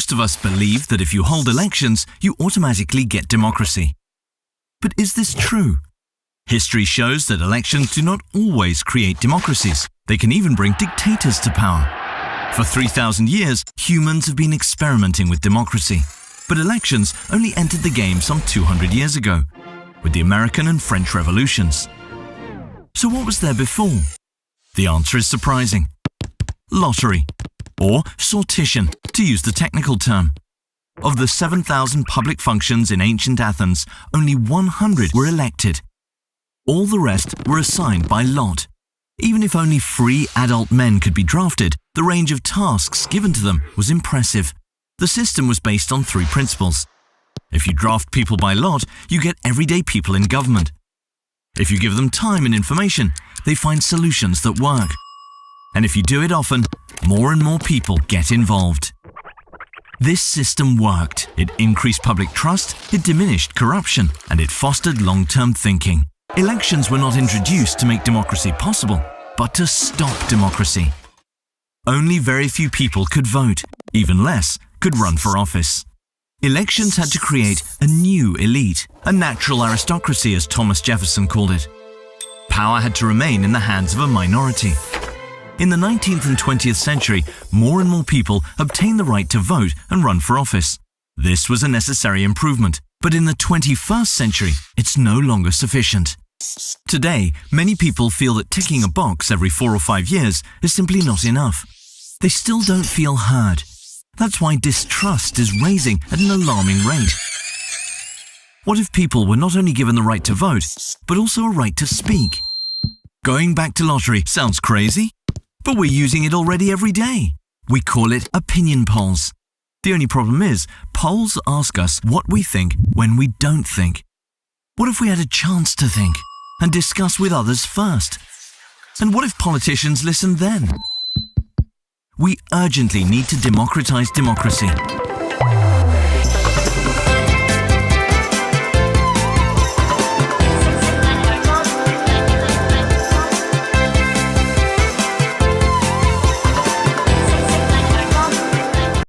Most of us believe that if you hold elections, you automatically get democracy. But is this true? History shows that elections do not always create democracies. They can even bring dictators to power. For 3,000 years, humans have been experimenting with democracy. But elections only entered the game some 200 years ago, with the American and French revolutions. So what was there before? The answer is surprising. Lottery, or sortition, to use the technical term. Of the 7,000 public functions in ancient Athens, only 100 were elected. All the rest were assigned by lot. Even if only 3 adult men could be drafted, the range of tasks given to them was impressive. The system was based on 3 principles. If you draft people by lot, you get everyday people in government. If you give them time and information, they find solutions that work. And if you do it often, more and more people get involved. This system worked. It increased public trust, it diminished corruption, and it fostered long-term thinking. Elections were not introduced to make democracy possible, but to stop democracy. Only very few people could vote, even less could run for office. Elections had to create a new elite, a natural aristocracy as Thomas Jefferson called it. Power had to remain in the hands of a minority. In the 19th and 20th century, more and more people obtained the right to vote and run for office. This was a necessary improvement, but in the 21st century, it's no longer sufficient. Today, many people feel that ticking a box every 4 or 5 years is simply not enough. They still don't feel heard. That's why distrust is rising at an alarming rate. What if people were not only given the right to vote, but also a right to speak? Going back to lottery sounds crazy, but we're using it already every day. We call it opinion polls. The only problem is, polls ask us what we think when we don't think. What if we had a chance to think and discuss with others first? And what if politicians listened then? We urgently need to democratize democracy.